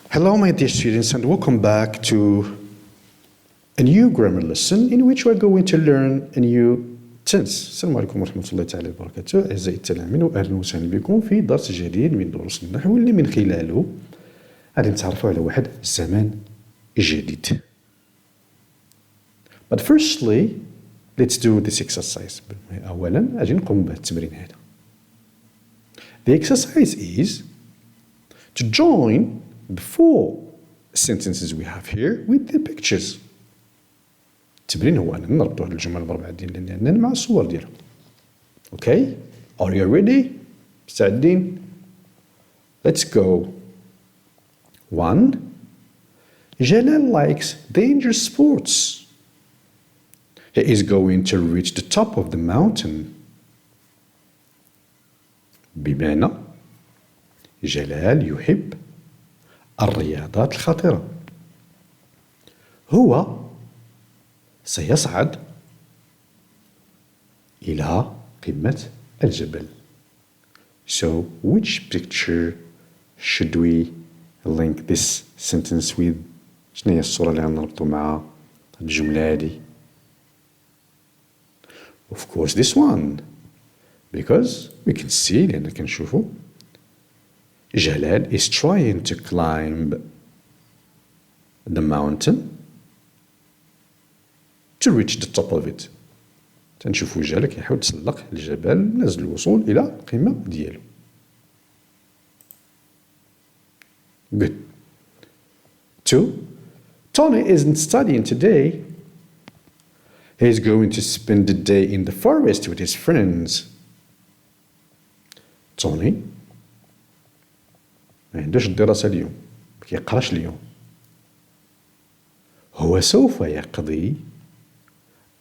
Hello, my dear students, and welcome back to a new grammar lesson in which we're going to learn a new tense. السلام عليكم ورحمة الله تعالى وبركاته أعزائي التلاميذ وأهلا وسهلا بكم في درس جديد من دروس النحو اللي من خلاله غادي نتعرفوا على واحد الزمان جديد. But firstly, let's do this exercise. أولا أجي نقوم بهذا التمرين هذا. The exercise is to join the four sentences we have here with the pictures. التمرين هو أننا نربطوا هذه الجمل الأربعة ديالنا مع الصور ديالهم. Okay? Are you ready? مستعدين؟ Let's go. 1. Jalal likes dangerous sports. He is going to reach the top of the mountain. بمعنى جلال يحب الرياضات الخطرة. هو سيصعد إلى قمة الجبل. So, which picture should we link this sentence with? شنو هي الصورة اللي غنربطو مع الجملة هذه؟ Of course this one, because we can see لأننا كنشوفو Jalal is trying to climb the mountain to reach the top of it. تنشوفو جلال كيحاول يتسلق الجبل من أجل الوصول إلى القمة ديالو. Good. 2. Tony isn't studying today. He's going to spend the day in the forest with his friends. Tony ما عندوش الدراسة اليوم، ما كيقراش اليوم. هو سوف يقضي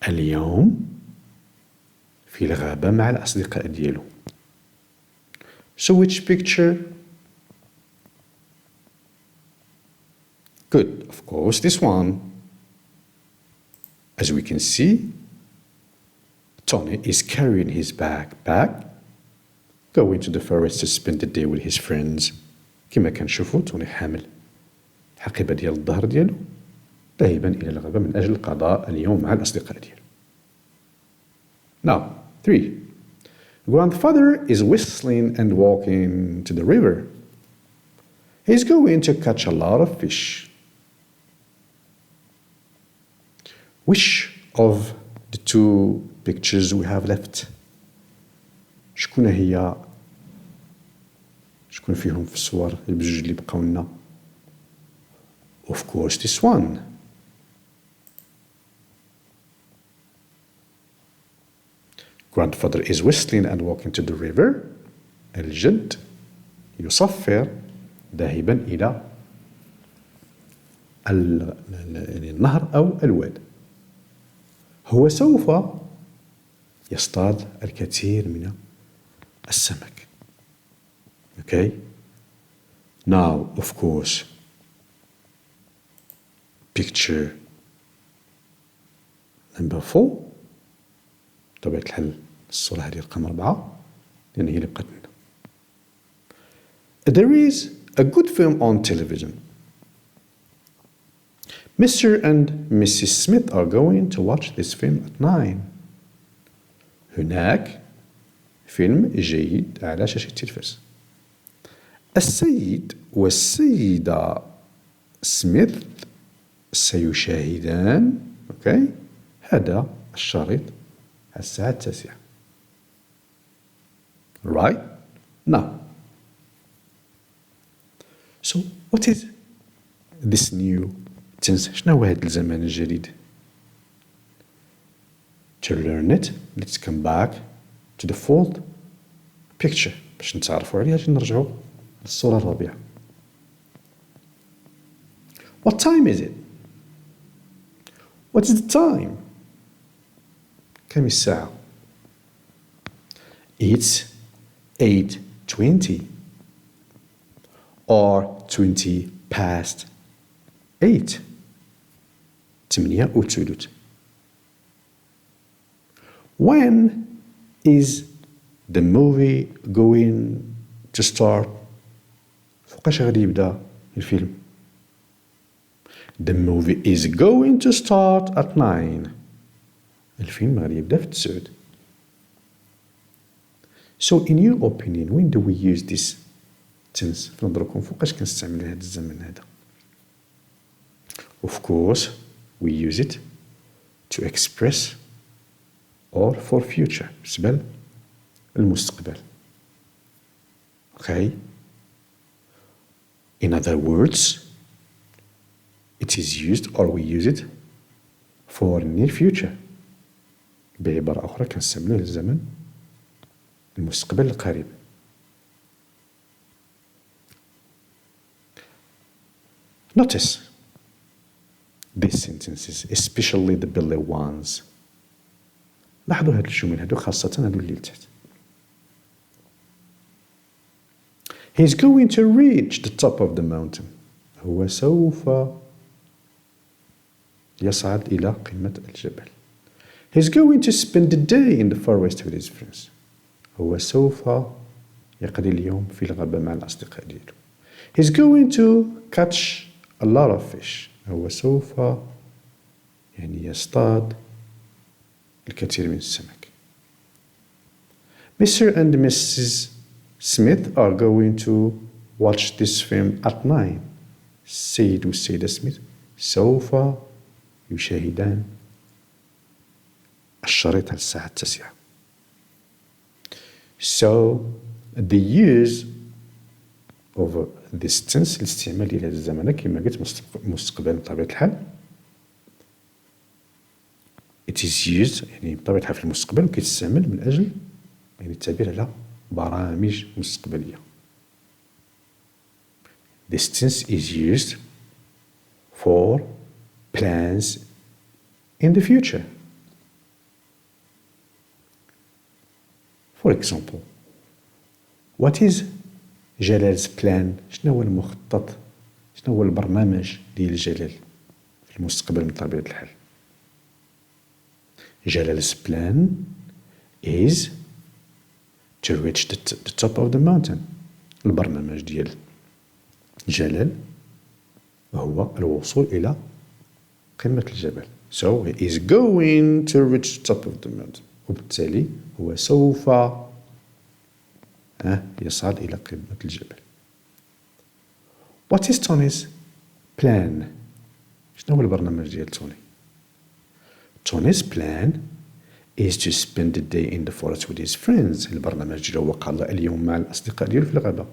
اليوم في الغابة مع الأصدقاء ديالو. So which picture? Good, of course this one. As we can see, Tony is carrying his backpack, going to the forest to spend the day with his friends. كما كنشوفوا توني حامل الحقيبة ديال الظهر ديالو ذاهبا إلى الغابة من أجل قضاء اليوم مع الأصدقاء ديالو. Now, 3. Grandfather is whistling and walking to the river. He's going to catch a lot of fish. Which of the two pictures we have left? شكون فيهم في الصور بجوج اللي بقاو لنا؟ Of course this one. Grandfather is whistling and walking to the river. الجد يصفر ذاهبا إلى النهر أو الواد. هو سوف يصطاد الكثير من السمك. Okay? Now, of course, picture number 4. بطبيعة الحال الصورة هذه رقم 4 لأن هي اللي بقات لنا. There is a good film on television. Mr. and Mrs. Smith are going to watch this film at 9. هناك فيلم جيد على شاشة التلفاز. السيد والسيدة سميث سيشاهدان هذا الشريط الساعة 9. Right? Now, so what is this new tense? شنو هو هذا الزمان الجديد? To learn it, let's come back to the fourth picture. باش نتعرفوا عليها أجي نرجعوا للصورة الرابعة. What time is it? What is the time? كم الساعة؟ It's 8:20 or 20 past 8. 8:03. When is the movie going to start؟ فوقاش غادي يبدا الفيلم؟ The movie is going to start at 9. الفيلم غادي يبدا في 9. So in your opinion, when do we use this tense في نظركم فوقاش كنستعملوا هذا الزمن هذا؟ Of course, we use it to express or for future بالنسبة للمستقبل. Okay? In other words, it is used or we use it for near future. بعبارة أخرى كنستعملوه للزمن المستقبل القريب. Notice these sentences, especially the below ones. لاحظوا هاد الجمل هادو خاصة هادو اللي لتحت. He's going to reach the top of the mountain. هو سوف يصعد إلى قمة الجبل. He's going to spend the day in the forest with his friends. هو سوف يقضي اليوم في الغابة مع الأصدقاء ديالو. He's going to catch a lot of fish. هو سوف يصطاد الكثير من السمك. Mr. and Mrs. Smith are going to watch this film at 9. السيد والسيدة سميث سوف يشاهدان الشريط الساعة 9. So the use of this tense الاستعمال ديال هذا الزمن كما قلت مستقبل بطبيعة الحال. It is used يعني بطبيعة الحال في المستقبل وكيتستعمل من أجل يعني التعبير على برامج مستقبلية. This tense is used for plans in the future. For example, what is جلال's plan؟ شنو هو المخطط؟ شنو هو البرنامج ديال جلال في المستقبل بطبيعة الحال؟ جلال's plan is to reach the top of the mountain. البرنامج ديال جلال هو الوصول إلى قمة الجبل. So he is going to reach the top of the mountain. وبالتالي هو سوف يصعد إلى قمة الجبل. What is Tony's plan؟ شنو هو البرنامج ديال توني؟ Tony's plan is to spend the day in the forest with his friends. البرنامج ديالو هو قضاء اليوم مع الأصدقاء ديالو في الغابة.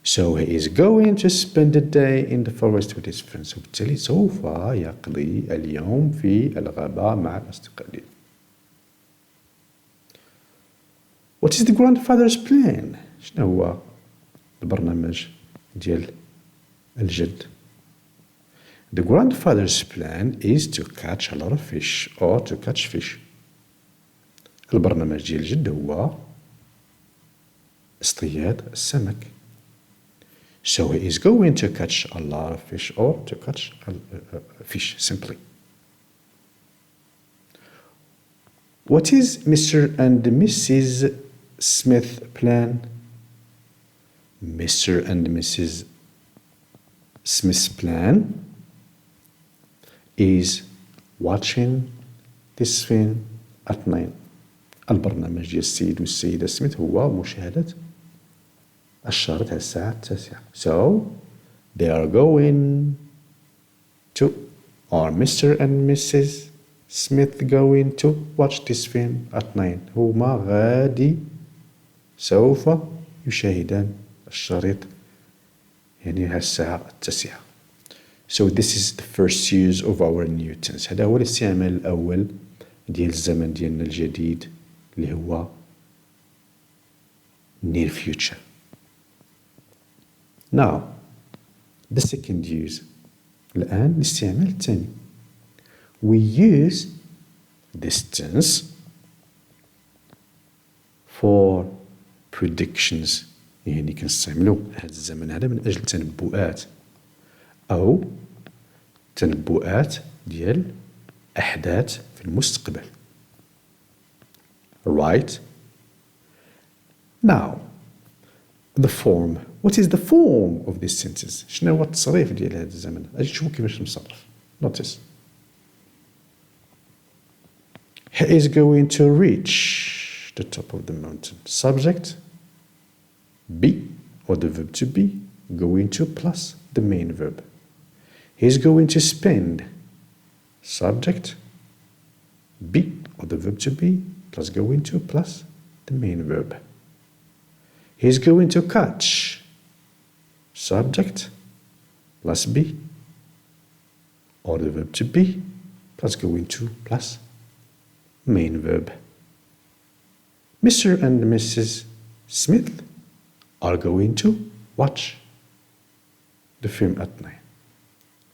So he is going to spend the day in the forest with his friends. وبالتالي سوف يقضي اليوم في الغابة مع الأصدقاء ديالو. What is the grandfather's plan؟ شنو هو البرنامج ديال الجد؟ The grandfather's plan is to catch a lot of fish or to catch fish. البرنامج ديال الجد هو اصطياد السمك. So he is going to catch a lot of fish or to catch fish simply. What is Mr. and Mrs. Smith plan? Mr. and Mrs. Smith's plan is watching this film at 9. البرنامج ديال السيد والسيدة سميث هو مشاهدة الشريط على الساعة 9. So they are going to, or Mr. and Mrs. Smith going to watch this film at 9. هما غادي سوف يشاهدان الشريط يعني على الساعة 9. So this is the first use of our new tense. هذا هو الاستعمال الأول ديال الزمن ديالنا الجديد اللي هو near future. Now, the second use. الآن الاستعمال الثاني. We use this tense for predictions. يعني كنستعملو هذا الزمن هذا من أجل تنبؤات أو تنبؤات ديال أحداث في المستقبل. Right? Now, the form what is the form of this sentence. شنو هو التصريف ديال هذا الزمن. اجي تشوفوا كيفاش نصرف. notice. He is going to reach the top of the mountain. Subject be or the verb to be, going to plus the main verb. He is going to spend. Subject be or the verb to be plus going to plus the main verb. He is going to catch. Subject plus be or the verb to be plus going to plus main verb. Mr. and Mrs. Smith are going to watch the film at night.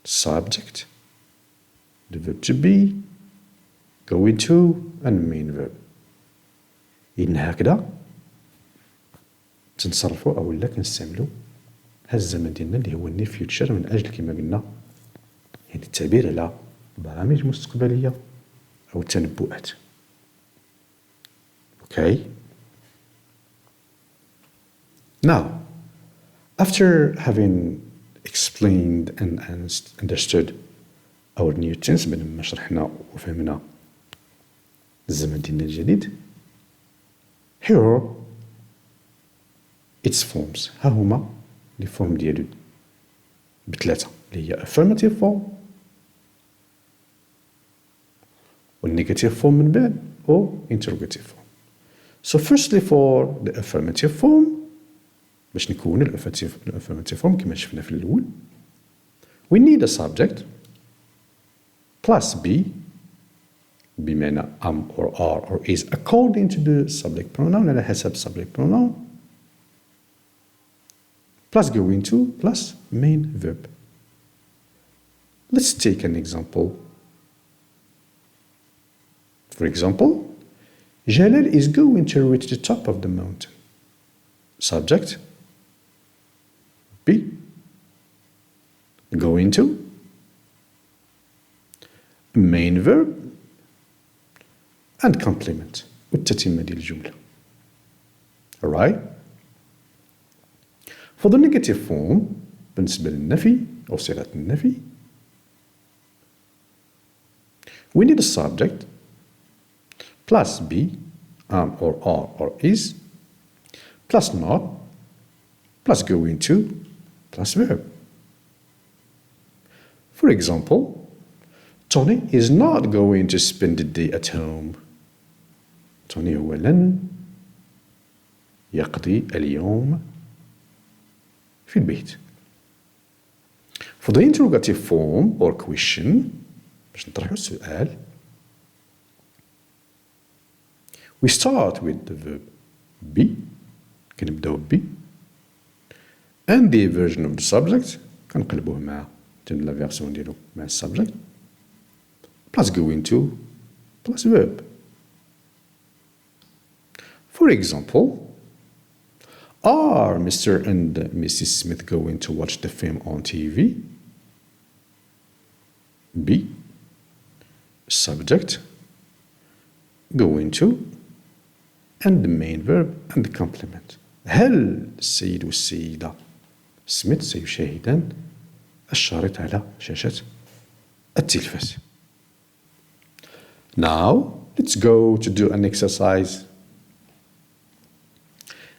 Subject, the verb to be, going to, and main verb. إذن هكذا تنصرفوا أو لا كنستعملوا هذا الزمن ديالنا اللي هو النير فيوتشر من أجل كما قلنا يعني التعبير على برامج مستقبلية أو التنبؤات. Okay. Now, after having explained and understood our new tense بعد ما شرحنا وفهمنا الزمن ديالنا الجديد, here its forms. ها هما لي فورم ديالو بثلاثة اللي هي affirmative form والنيجاتيف form من بعد أو interrogative form. So firstly for the affirmative form, باش نكون الأفرماتيف فورم كما شفنا في الأول, we need a subject plus be بمعنى am or are or is according to the subject pronoun على حسب subject pronoun plus going to plus main verb. Let's take an example. For example, Jalal is going to reach the top of the mountain. Subject be going to main verb and complement والتتمة ديال الجملة. Alright? For the negative form بالنسبة للنفي أو صيغة النفي, we need a subject plus be, am or are or is, plus not, plus going to, plus verb. For example, Tony is not going to spend the day at home. Tony هو لن يقضي اليوم في البيت. For the interrogative form or question, باش نطرحوا السؤال, we start with the verb be, كنبداو be, and the version of the subject كنقلبوه مع لا فيرسيون ديالو مع subject plus going to plus verb. For example, are Mr. and Mrs. Smith going to watch the film on TV? Be subject going to and the main verb and the complement. هل السيد والسيدة سميث سيشاهدان الشريط على شاشة التلفاز. Now, let's go to do an exercise.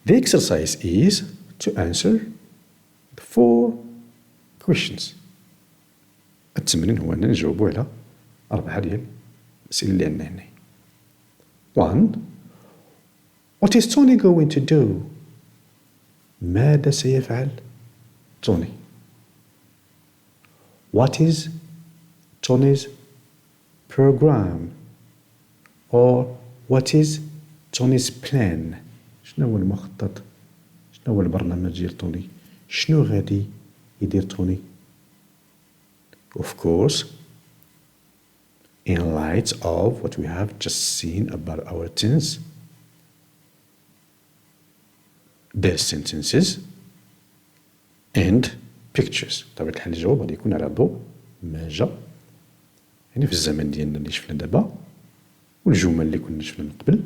The exercise is to answer the 4 questions. التمرين هو أننا نجاوبوا على 4 ديال الأسئلة اللي عندنا هنا. 1. What is Tony going to do? ماذا سيفعل توني؟ What is Tony's program? Or what is Tony's plan? شنو هو المخطط؟ شنو هو البرنامج ديال توني؟ شنو غادي يدير توني؟ Of course, in light of what we have just seen about our tense, their sentences and pictures. بطبيعة الحال الجواب غادي يكون على ضوء ما جا يعني في الزمن ديالنا اللي شفنا دابا والجمل اللي كنا شفنا من قبل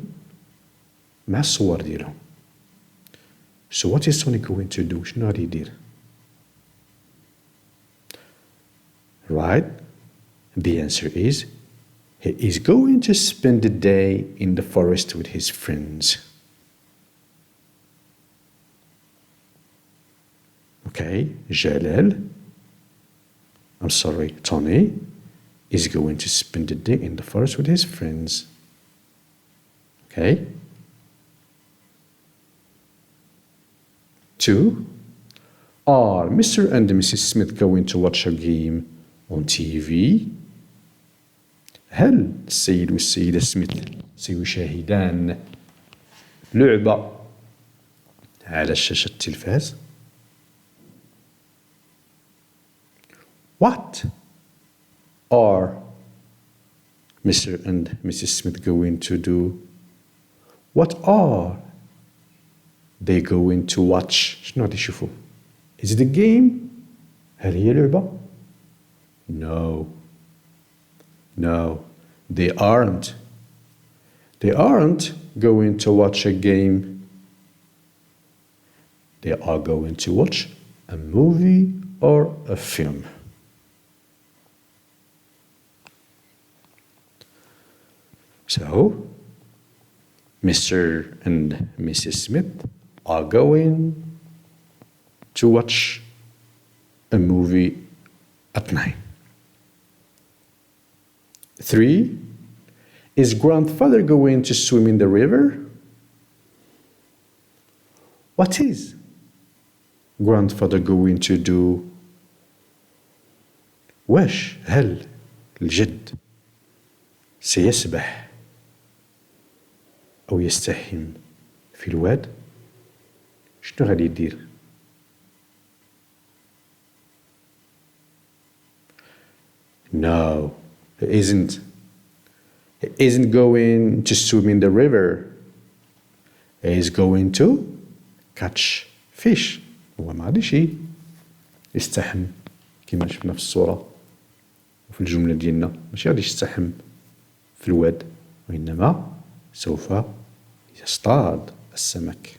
مع الصور ديالهم. So what is Tony going to do? شنو غادي يدير؟ Right? The answer is he is going to spend the day in the forest with his friends. Okay, Tony is going to spend the day in the forest with his friends. Okay. 2. Are Mr. and Mrs. Smith going to watch a game on TV? هل السيد والسيدة سميث سيشاهدان لعبة على شاشة التلفاز؟ What are Mr. and Mrs. Smith going to do? What are they going to watch? شنو غادي يشوفوا؟ Is it a game? هل هي لعبة؟ No. No, they aren't. They aren't going to watch a game. They are going to watch a movie or a film. So, Mr. and Mrs. Smith are going to watch a movie at night. 3. Is grandfather going to swim in the river? What is grandfather going to do? هل الجد سيسبح أو يستحم في الواد؟ شنو غادي يدير؟ No, he isn't. He isn't going to swim in the river. He is going to catch fish. هو ما غاديش يستحم كما شفنا في الصورة وفي الجملة ديالنا، ماشي غادي يستحم في الواد، وإنما سوف يصطاد السمك.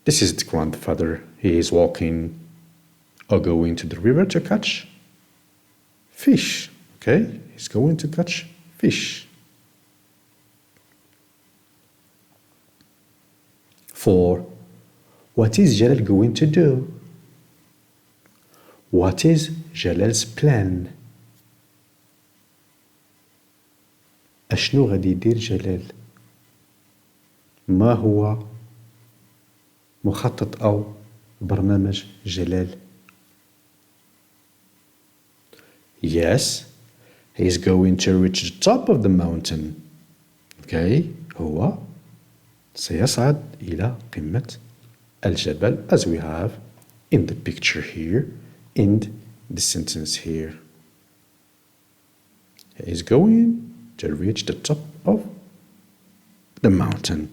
This is the grandfather. He is walking or going to the river to catch fish. Okay, he's going to catch fish. 4. What is Jalal going to do? What is Jalal's plan? أشنو غادي يدير جلال؟ ما هو مخطط أو برنامج جلال؟ Yes, he is going to reach the top of the mountain. Okay, هو سيصعد إلى قمة الجبل, as we have in the picture here, in the sentence here. He is going to reach the top of the mountain.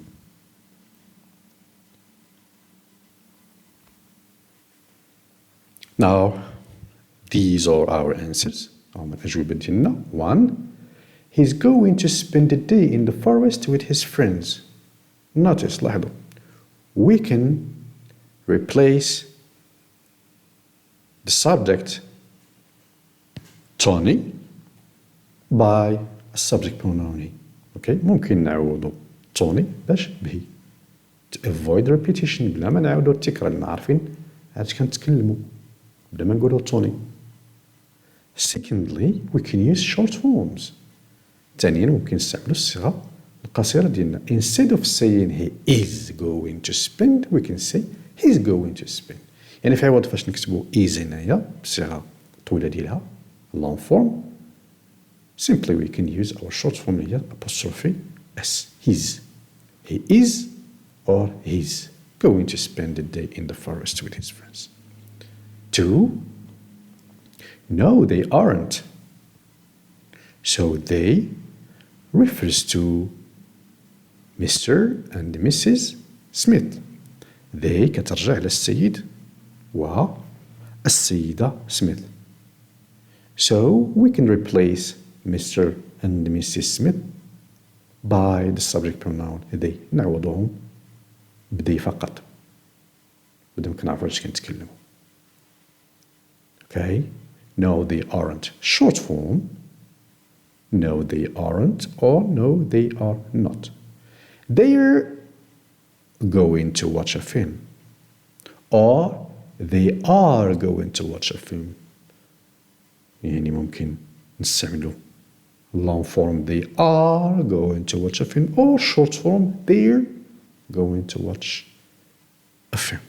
Now, these are our answers. من الأجوبة ديالنا. 1. He's going to spend the day in the forest with his friends. Notice, لاحظوا, we can replace the subject Tony by a subject pronoun. Okay, ممكن نعوضوا Tony باش به. To avoid repetition, بلا ما نعاودوا التكرار لأننا عارفين عاد كنتكلموا بلا ما نقولوا Tony. Secondly, we can use short forms. ثانيا ممكن نستعملوا الصيغة القصيرة ديالنا. Instead of saying he is going to spend, we can say he's going to spend. يعني في عوض فاش نكتبوا is هنايا بصيغة طويلة ديالها long form, simply we can use our short form هي apostrophe s, his. He is or he's going to spend the day in the forest with his friends. 2. No, they aren't. So they refers to Mr. and Mrs. Smith. They كترجع على السيد والسيدة Smith. So we can replace Mr. and Mrs. Smith by the subject pronoun they نعوضوهم بدي فقط بدهم كنعرفوا واش كنتكلموا. Okay, no they aren't. Short form, no they aren't or no they are not. They're going to watch a film or they are going to watch a film. يعني ممكن نستعملوا long form they are going to watch a film or short form they're going to watch a film.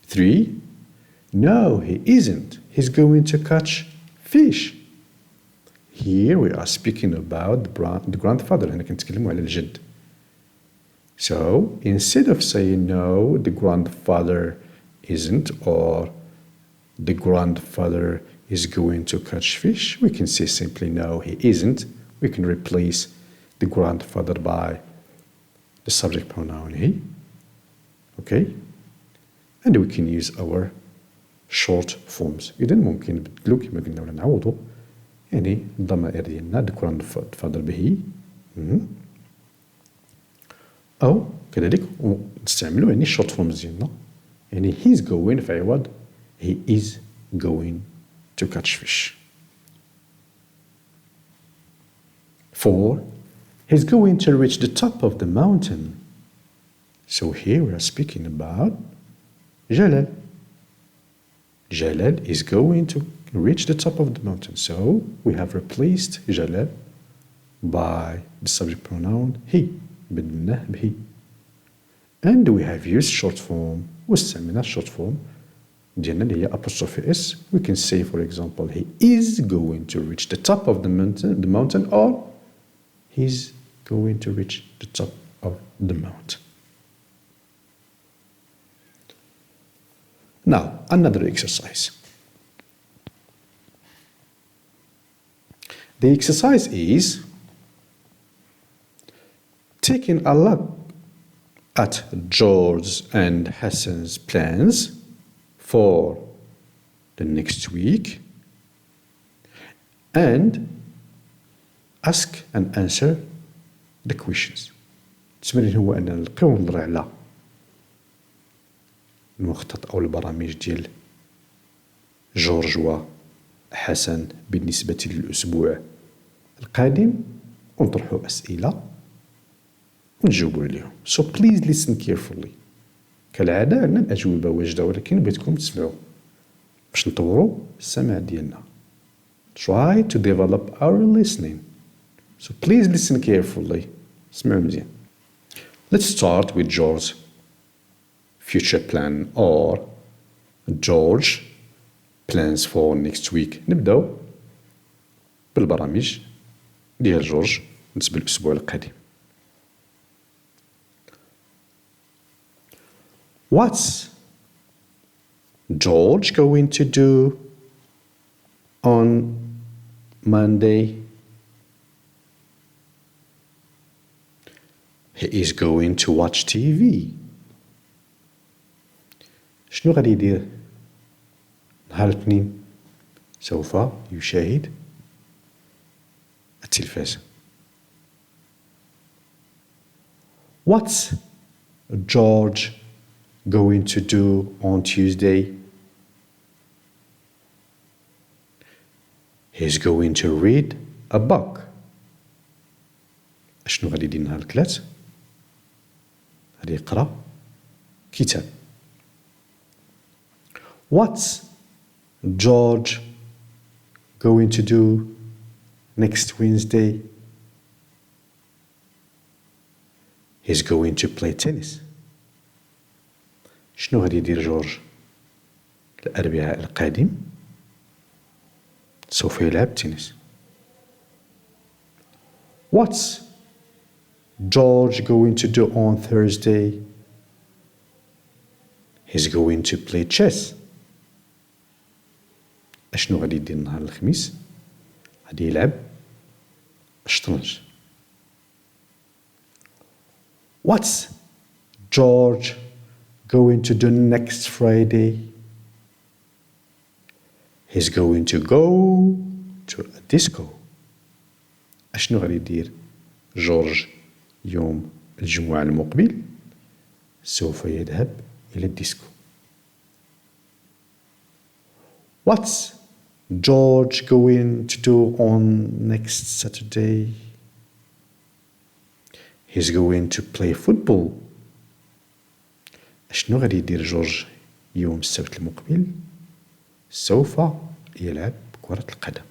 3. No, he isn't. He's going to catch fish. Here we are speaking about the grandfather. هنا كنتكلموا على الجد. So instead of saying no, the grandfather isn't or the grandfather is going to catch fish, we can say simply no, he isn't. We can replace the grandfather by the subject pronoun he. Okay? And we can use our short forms. إذا ممكن نبدلو كما قلنا ولا نعوضو يعني الضمائر ديالنا the grandfather به أو كذلك نستعملو يعني short forms ديالنا يعني he's going في عوض he is going to catch fish. 4. He's going to reach the top of the mountain. So here we are speaking about Jalal. Jalal is going to reach the top of the mountain. So we have replaced Jalal by the subject pronoun he. بدلناه به. And we have used short form. واستعملنا short form ديالنا اللي هي apostrophe s. We can say for example he is going to reach the top of the mountain or he's going to reach the top of the mountain. Now, another exercise. The exercise is taking a look at George and Hassan's plans for the next week and ask and answer the questions. التمرين هو أن نلقيو ونهضروا على المخطط أو البرامج ديال جورج وحسن بالنسبة للأسبوع القادم ونطرحوا أسئلة ونجاوبوا عليهم. So please listen carefully. كالعادة عندنا الأجوبة واجدة ولكن بغيتكم تسمعوا باش نطوروا السمع ديالنا. Try to develop our listening. So please listen carefully. اسمعوا مزيان. Let's start with George's future plan or George plans for next week. نبداو بالبرامج ديال جورج بالنسبة للأسبوع القادم. What's George going to do on Monday? He is going to watch TV. شنو غادي يدير نهار الاثنين؟ سوف يشاهد التلفاز. What's George going to do on Tuesday? He's going to read a book. شنو غادي يدير نهار الثلاث؟ غادي يقرأ كتاب. What's George going to do next Wednesday? He's going to play tennis. شنو غادي يدير جورج الأربعاء القادم؟ سوف يلعب تنس. What's George going to do on Thursday? He's going to play chess. أشنو غادي يدير نهار الخميس؟ غادي يلعب الشطرنج. What's George going to do next Friday? He's going to go to a disco. أشنو غادي يدير جورج يوم الجمعة المقبل؟ سوف يذهب إلى الديسكو. What's George going to do on next Saturday? He's going to play football. أشنو غادي يدير جورج يوم السبت المقبل؟ سوف يلعب كرة القدم.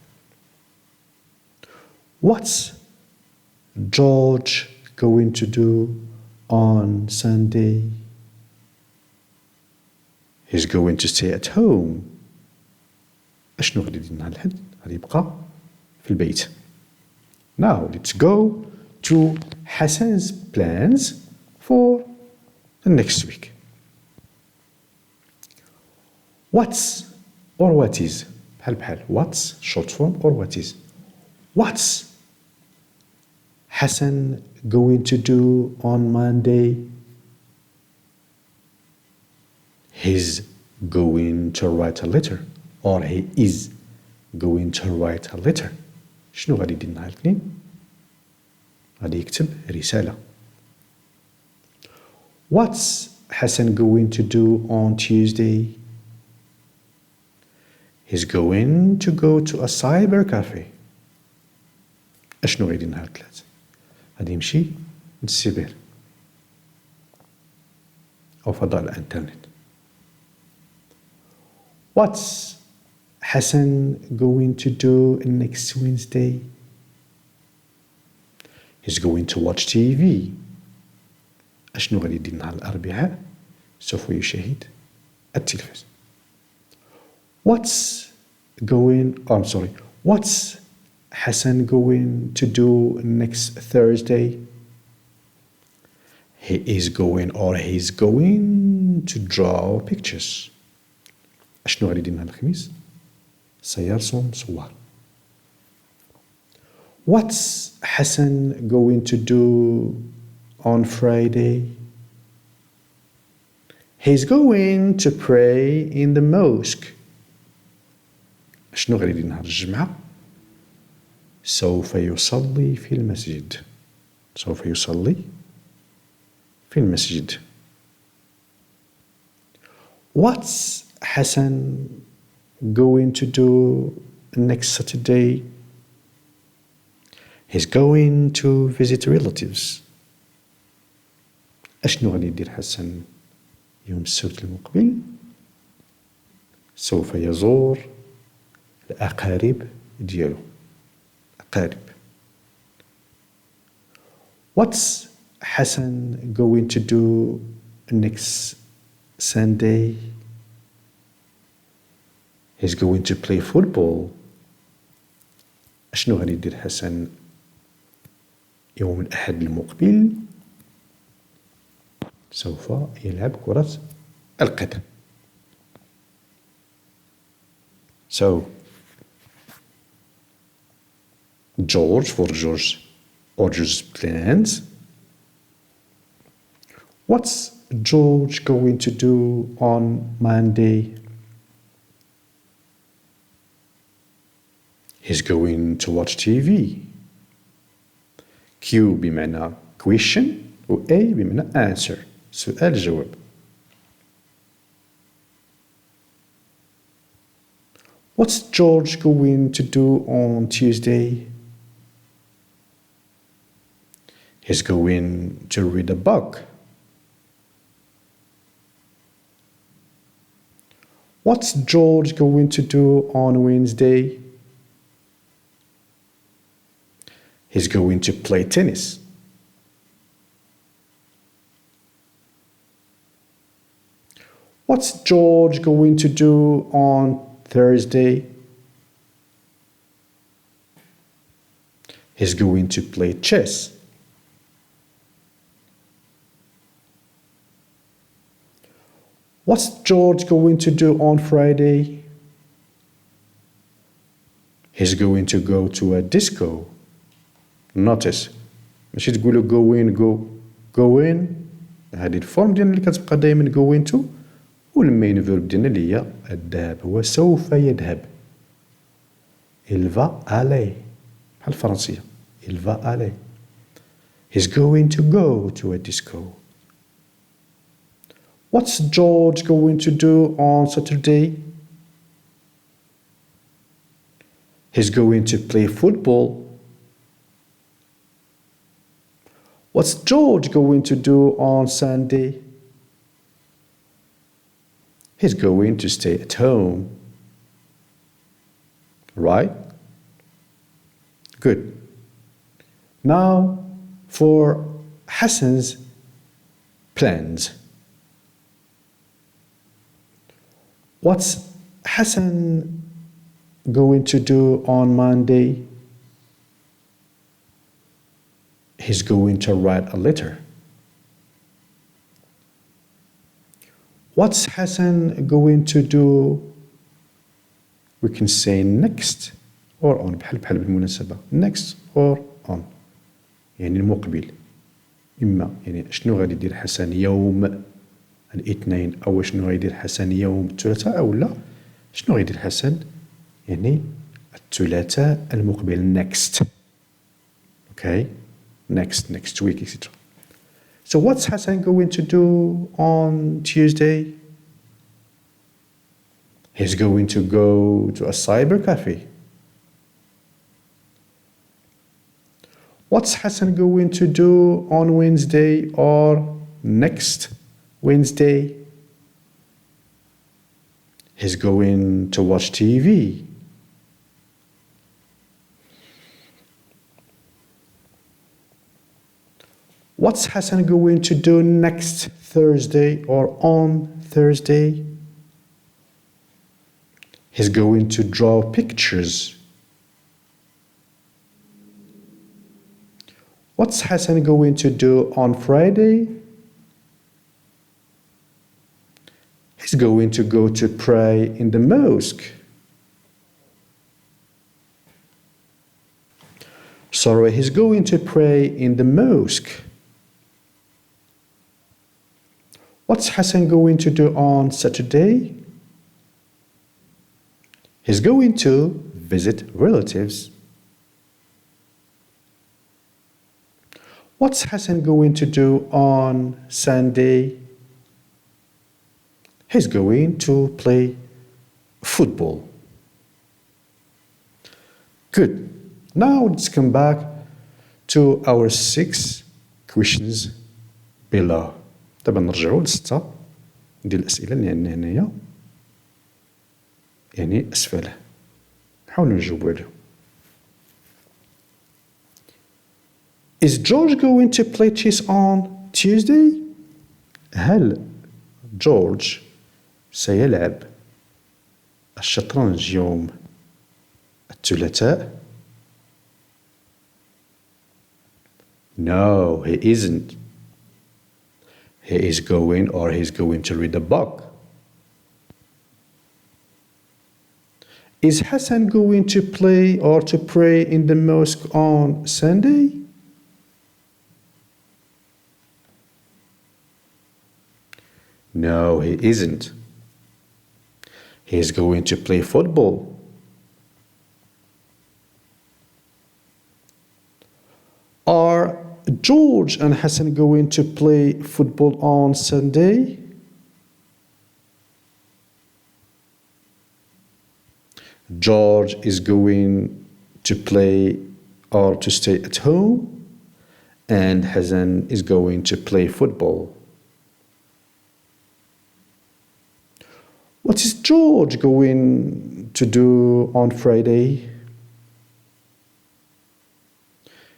What's George going to do on Sunday? He's going to stay at home. أشنو غادي يدير نهار الأحد؟ غادي يبقى في البيت. Now let's go to Hassan's plans for the next week. What's or what is بحال what's short form or what is. What's Hassan going to do on Monday? He's going to write a letter or he is going to write a letter. شنو غادي يدير نهار الاثنين؟ غادي يكتب رسالة. What's Hassan going to do on Tuesday? He's going to go to a cyber cafe. أشنو غادي يدير نهار الثلاث؟ غادي يمشي للسيبر أو فضاء الإنترنت. What's Hassan going to do next Wednesday? He's going to watch TV. أشنو غادي يدير نهار الأربعاء؟ سوف يشاهد التلفاز. What's Hassan going to do next Thursday? He's going to draw pictures. أشنو غادي يدير نهار الخميس؟ سيرسم صور. What's Hassan going to do on Friday? He's going to pray in the mosque. أشنو غادي يدير نهار الجمعة؟ سوف يصلي في المسجد. سوف يصلي في المسجد. What's Hassan going to do next Saturday? He's going to visit relatives. أشنو غادي يدير حسن يوم السبت المقبل؟ سوف يزور الأقارب ديالو. أقارب. What's Hassan going to do next Sunday? He's going to play football. أشنو غادي يدير حسن يوم الأحد المقبل؟ سوف يلعب كرة القدم. So, George's plans. What's George going to do on Monday? He's going to watch TV. Q بمعنى question و A بمعنى answer. سؤال جواب. What's George going to do on Tuesday? He's going to read a book. What's George going to do on Wednesday? He's going to play tennis. What's George going to do on Thursday? He's going to play chess. What's George going to do on Friday? He's going to go to a disco. Notice ماشي تقولوا go in هذه الفورم ديالنا اللي كتبقى دائما go into والمين فيرب ديالنا اللي هي الذهاب هو سوف يذهب. Il va aller بحال الفرنسية Il va aller. He's going to go to a disco. What's George going to do on Saturday? He's going to play football. What's George going to do on Sunday? He's going to stay at home. Right? Good. Now for Hassan's plans. What's Hassan going to do on Monday? He's going to write a letter. What's Hassan going to do? We can say next or on. بحال بالمناسبة. Next or on. يعني المقبل. إما يعني شنو غادي يدير حسن يوم الاثنين أو شنو غادي يدير حسن يوم الثلاثاء أو لا شنو غادي يدير حسن يعني الثلاثاء المقبل next. Okay? Next week, etc. So what's Hassan going to do on Tuesday? He's going to go to a cyber cafe. What's Hassan going to do on Wednesday or next Wednesday? He's going to watch TV. What's Hassan going to do next Thursday or on Thursday? He's going to draw pictures. What's Hassan going to do on Friday? He's going to go to pray in the mosque. Sorry, he's going to pray in the mosque. What's Hassan going to do on Saturday? He's going to visit relatives. What's Hassan going to do on Sunday? He's going to play football. Good. Now let's come back to our 6 questions below. دابا نرجعوا ل6 ديال الأسئلة اللي عندنا هنايا يعني أسفله نحاولوا نجاوبوا عليهم. Is George going to play chess on Tuesday? هل جورج سيلعب الشطرنج يوم الثلاثاء؟ No, he isn't. He's going to read a book. Is Hassan going to play or to pray in the mosque on Sunday? No, he isn't. He's going to play football. Are George and Hassan going to play football on Sunday? George is going to play or to stay at home, and Hassan is going to play football. What is George going to do on Friday?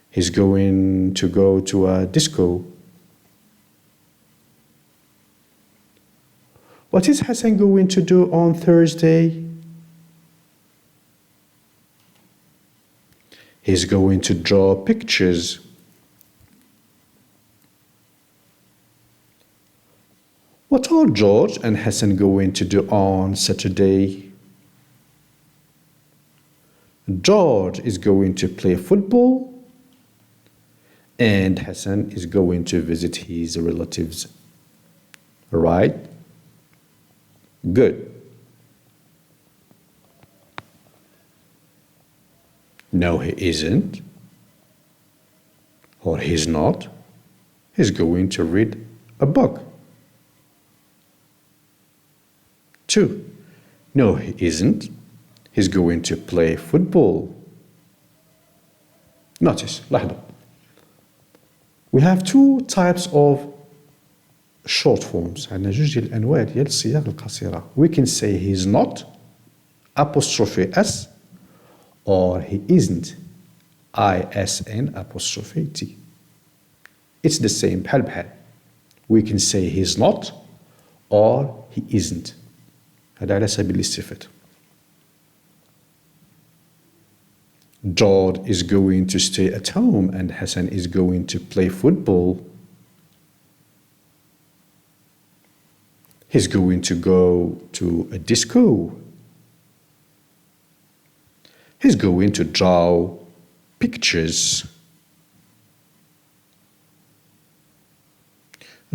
He's going to go to a disco. What is Hassan going to do on Thursday? He's going to draw pictures. What are George and Hassan going to do on Saturday? George is going to play football, and Hassan is going to visit his relatives. Right? Good. No, he isn't. or he's not. He's going to read a book. 2. No, he isn't. He's going to play football. Notice, لاحظوا. We have two types of short forms. عندنا جوج ديال الأنواع ديال الصيغ القصيرة. We can say he's not apostrophe S or he isn't ISN apostrophe T. It's the same بحال بحال. We can say he's not or he isn't. هذا على سبيل الاستفادة. George is going to stay at home and Hassan is going to play football. He's going to go to a disco. He's going to draw pictures.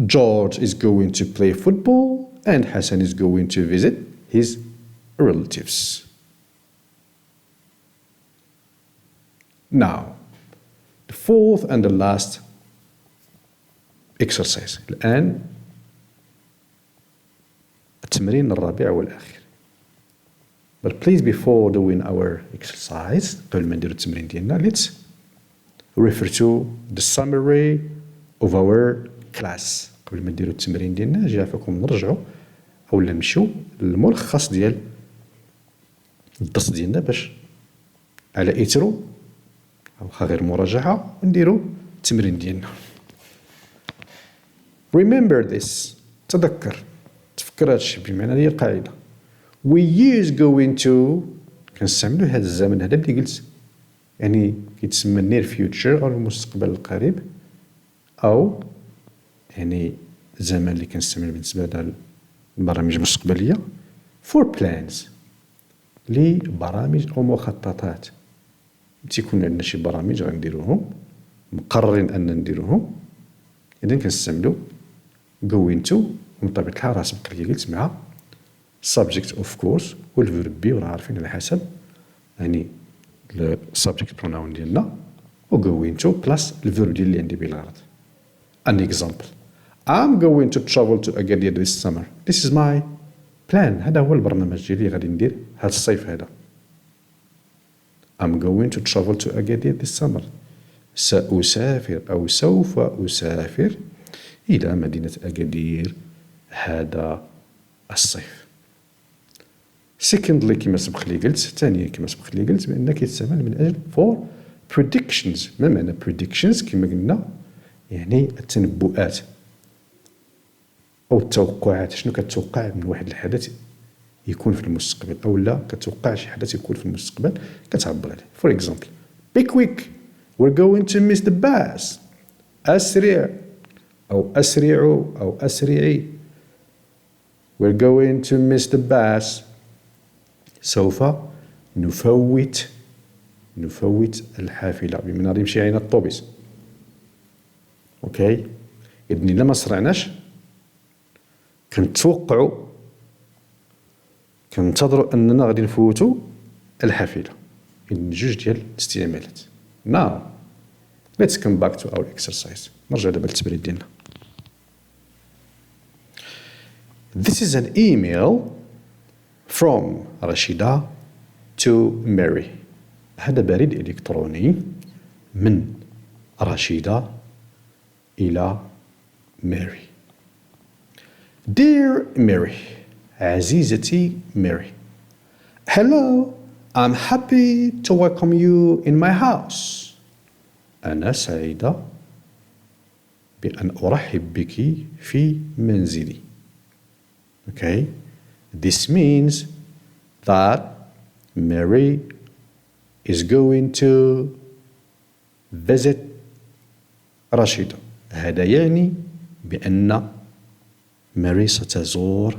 George is going to play football and Hassan is going to visit his relatives. Now, the fourth and the last exercise. الآن التمرين الرابع والأخير. But please, before doing our exercise, قبل ما نديرو التمرين ديالنا, let's refer to the summary of our class. قبل ما نديرو التمرين ديالنا جا فيكم نرجعو أولا نمشيو للملخص ديال الدرس ديالنا باش على إثرو واخا غير مراجعة نديرو التمرين ديالنا. Remember this. تذكر تفكر هادشي بمعنى هي قاعدة. We use going to كنستعملو هاد الزمن هذا اللي قلت يعني كيتسمى near future أو المستقبل القريب أو يعني الزمن اللي كنستعمل بالنسبة للبرامج المستقبلية for plans لبرامج أو مخططات. تيكون عندنا شي برامج غنديروهم مقررين أن نديروهم إذن كنستعملو going to ومن طبيعة الحال راه سبق لي قلت مع subject of course والverb be وراه عارفين على حسب يعني subject pronoun ديالنا و going to plus الverb ديال اللي عندي به الغرض. An example. I'm going to travel to Agadir this summer. This is my plan. هذا هو البرنامج ديالي غادي ندير هذا الصيف هذا. I'm going to travel to Agadir this summer. سأسافر أو سوف أسافر إلى مدينة أكادير هذا الصيف. Secondly كما سبق لي قلت ثانيا كما سبق لي قلت بأنه كيتستعمل من أجل for predictions. ما معنى predictions؟ كما قلنا يعني التنبؤات أو التوقعات. شنو كتوقع من واحد الحدث يكون في المستقبل أو لا كتوقع شي حدث يكون في المستقبل كتعبر عليه. For example, be quick, we're going to miss the bus. أسرع أو أسرعوا أو أسرعي. We're going to miss the bus. سوف نفوت الحافلة بمعنى غادي نمشي علينا الطوبيس. اوكي إذن إلا ما سرعناش كنتوقعوا كنتظروا أننا غادي نفوتوا الحافلة. إذن جوج ديال الاستعمالات. Now let's come back to our exercise. نرجع دابا للتمرين ديالنا. This is an email from Rashida to Mary. هذا بريد إلكتروني من رشيدة إلى ماري. Dear Mary, عزيزتي ماري. Hello, I'm happy to welcome you in my house. أنا سعيدة بأن أرحب بك في منزلي. Okay, this means that Mary is going to visit رشيدة. هذا يعني بأن ماري ستزور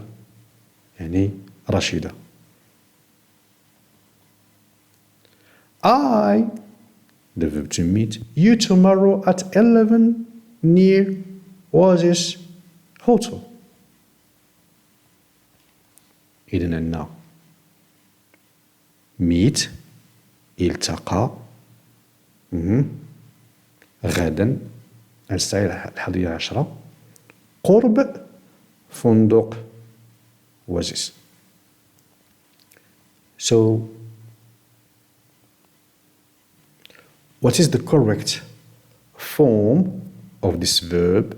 يعني رشيدة. I, the verb to meet, you tomorrow at 11 near Oasis Hotel. إذن عندنا meet التقى غدا الساعة 11 قرب فندق وزيس. So what is the correct form of this verb؟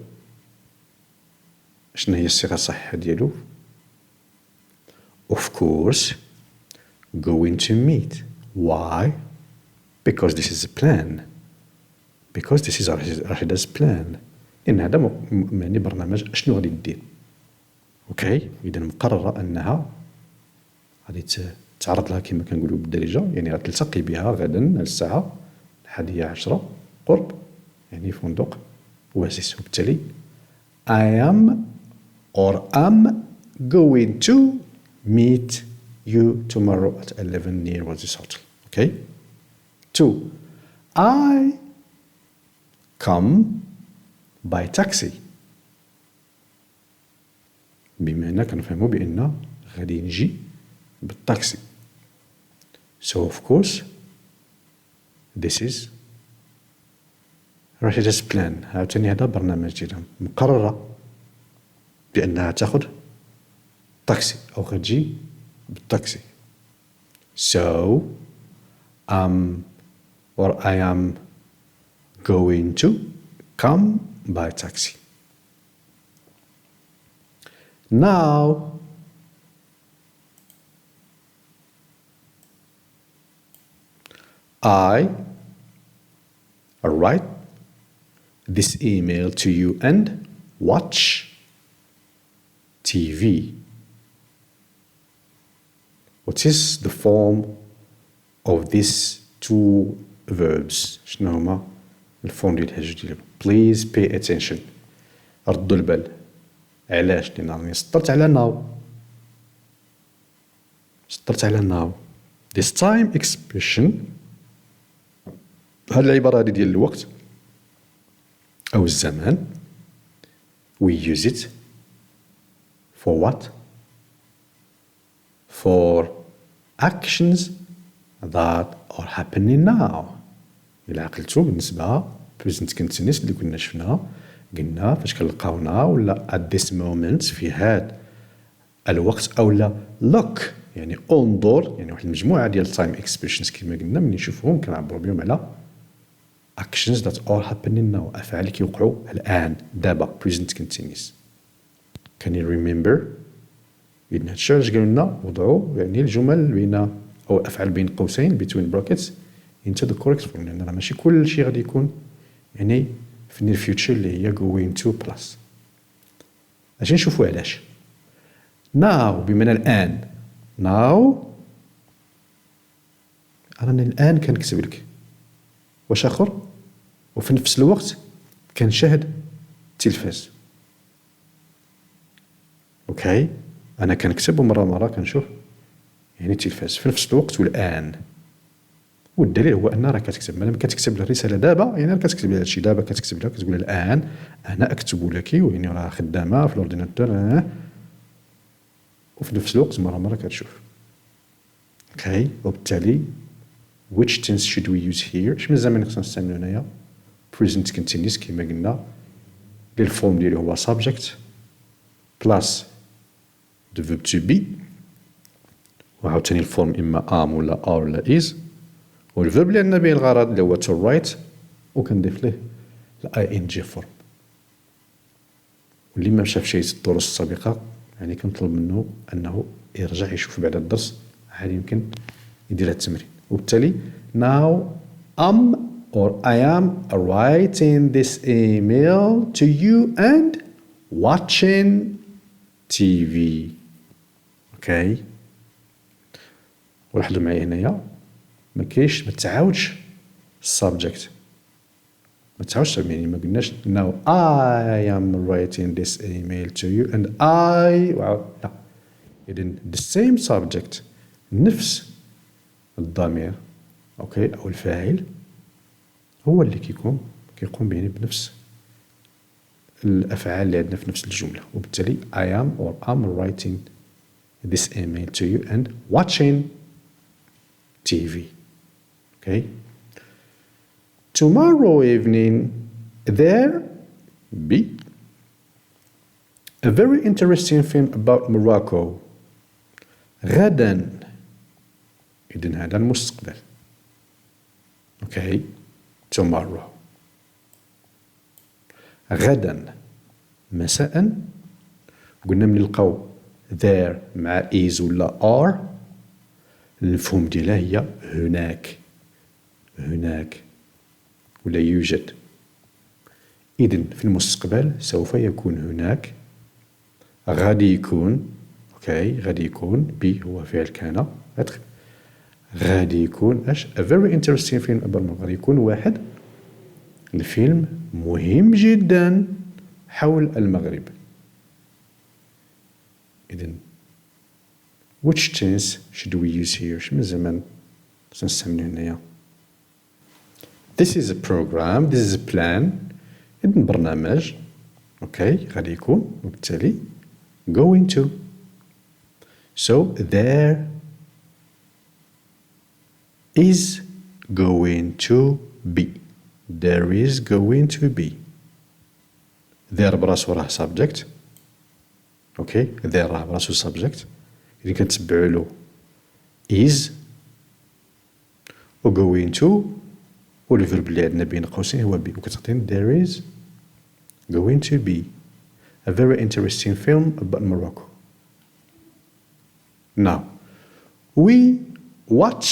شنو هي الصيغة الصحيحة ديالو؟ Of course, going to meet. Why? Because this is a plan. Because this is Rashida's plan. لأن هذا يعني برنامج شنو غادي دير. اوكي، إذا مقررة أنها غادي تعرض لها كما كنقولوا بالدارجة، يعني غتلتقي بها غدا الساعة 11 قرب يعني فندق واسس. وبالتالي I am or am going to meet you tomorrow at 11 near Oasis Hotel. Okay? 2. I come by taxi. بما أننا كنفهموا بأن غادي نجي بالطاكسي. So of course this is Rashida's plan. عاوتاني هذا برنامج ديالها، مقررة بأنها تاخذ طاكسي أو غتجي بالطاكسي. So or I am going to come by taxi. Now I write this email to you and watch TV. What is the form of these two verbs؟ شنو هما الفورم ديال الحاجة ديالهم؟ Please pay attention. ردوا البال. علاش؟ لأن راني سطرت على now. سطرت على now. This time expression، هاد العبارة هادي ديال الوقت أو الزمان، we use it for what؟ For actions that are happening now. إلا عقلتو بالنسبة present continuous اللي كنا شفناها، قلنا فاش كنلقاونا ولا at this moment في هاد الوقت أو لا look يعني انظر، يعني واحد المجموعة ديال time expressions كما قلنا ملي نشوفهم كنعبرو بهم على actions that are happening now، أفعال كيوقعوا الآن دابا present continuous. Can you remember؟ إذن هادشي علاش قالوا لنا وضعوا يعني الجمل بين أو الأفعال بين قوسين between brackets into the correct form، لأن راه ماشي كل شيء غادي يكون يعني في near future اللي هي going to plus. اجي نشوفوا علاش. now بمعنى الآن. now أنا الآن كنكتب لك. واش آخر؟ وفي نفس الوقت كنشاهد التلفاز. اوكي، أنا كنكتب ومرة كنشوف يعني التلفاز في نفس الوقت والآن. والدليل هو أن راه كتكتب، مادام كتكتب الرسالة دابا يعني راه كتكتب لها هادشي دابا، كتكتب لها كتقول الآن أنا أكتب لك، ويعني راه خدامة في الأورديناتور وفي نفس الوقت مرة كتشوف. اوكي، وبالتالي which tense should we use here؟ شنو الزمن خصنا نستعملو هنايا؟ present continuous كما قلنا للفورم ديالو هو subject plus the verb to be، وعاوتاني الفورم إما am ولا are ولا is، والفيرب اللي عندنا به الغرض اللي هو to write وكنضيف ليه ال ing form. واللي ما شافش الدروس السابقة يعني كنطلب منه أنه يرجع يشوف بعد الدرس عادي يمكن يدير هاد التمرين. وبالتالي now am or I am writing this email to you and watching TV. اوكي، ولاحظوا معايا هنايا ما تعاودش subject، ما تعاودش يعني ما قلناش now I am writing this email to you and I لا، إذن the same subject نفس الضمير اوكي او الفاعل هو اللي كيقوم يعني بنفس الافعال اللي عندنا في نفس الجمله. وبالتالي I am or am writing this email to you and watching TV. Okay. tomorrow evening there be a very interesting film about Morocco. غدا. إذن هذا المستقبل. Okay. Tomorrow. غدا مساء. قلنا من نلقاو there مع is ولا are المفهوم ديالها هي هناك. هناك ولا يوجد. إذن في المستقبل سوف يكون هناك. غادي يكون. اوكي غادي يكون بي هو فعل كان. غادي يكون اش a very interesting film about غادي يكون واحد الفيلم مهم جدا حول المغرب. إذن which tense should we use here؟ شمن الزمن سنستعملو هنايا؟ This is a program, this is a plan. إذن برنامج. اوكي غادي يكون وبالتالي going to. So there is going to be. There is going to be. There براسو راه subject. اوكي there راه براسو subject. إذا كنتبعو له is و going to والفيرب اللي عندنا بين قوسين هو be وكتعطيني there is going to be a very interesting film about Morocco. Now, we watch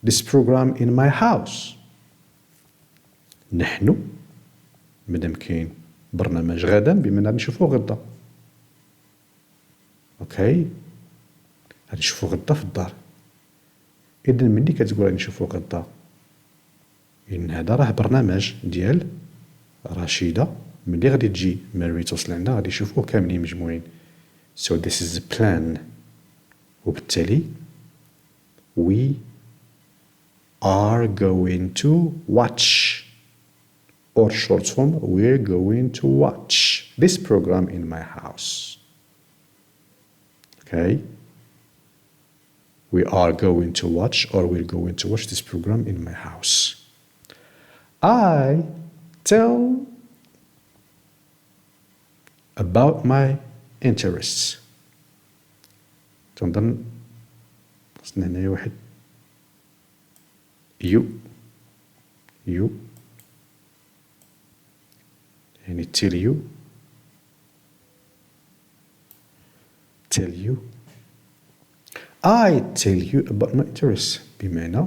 this program in my house. نحن مادام كاين برنامج غدا بما غادي نشوفوه غدا. اوكي غادي نشوفوه غدا في الدار. إذن ملي كتقول غادي نشوفوه غدا إن هذا راه برنامج ديال رشيدة. ملي غادي تجي ماري توصل عندنا غادي يشوفوه كاملين مجموعين. So this is the plan. وبالتالي we are going to watch or short form we're going to watch this program in my house. Okay, we are going to watch or we're going to watch this program in my house. I tell about my interests. تنظن خصنا هنايا واحد you يعني tell you I tell you about my interests بمعنى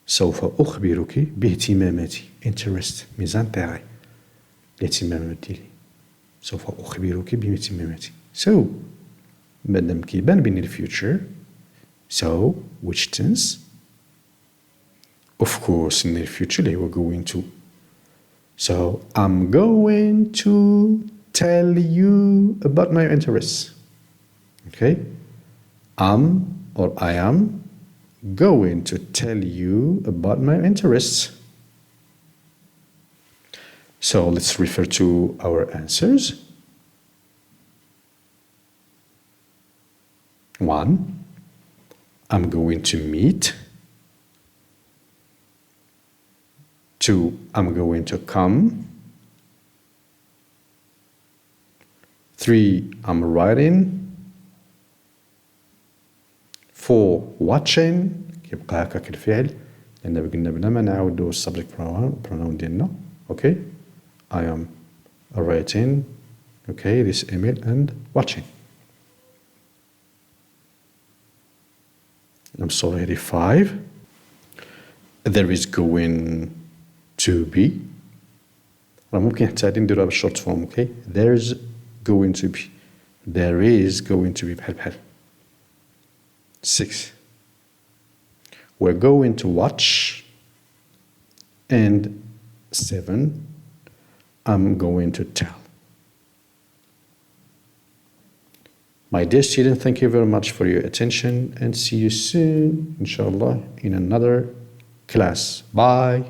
سوف أخبرك باهتماماتي. interest ميزان تاعي الاهتمامات ديالي. سوف أخبرك باهتماماتي. So مادام كيبان بين الفيوتشر so which tense of course in the future اللي هو going to. So I'm going to tell you about my interests. Okay, or I am going to tell you about my interests. So let's refer to our answers. 1. I'm going to meet. 2. I'm going to come. 3. I'm writing. 4. watching. كيبقى هكاك الفعل لأن قلنا بلا ما نعاودو السبجكت pronoun ديالنا. Okay, I am writing this email and watching. I'm sorry. 5. There is going to be. راه ممكن حتى هادي نديروها بالشورت فورم. Okay, there's going to be. There is going to be بحال. 6. We're going to watch. And 7. I'm going to tell. My dear student, thank you very much for your attention and see you soon, inshallah, in another class. Bye.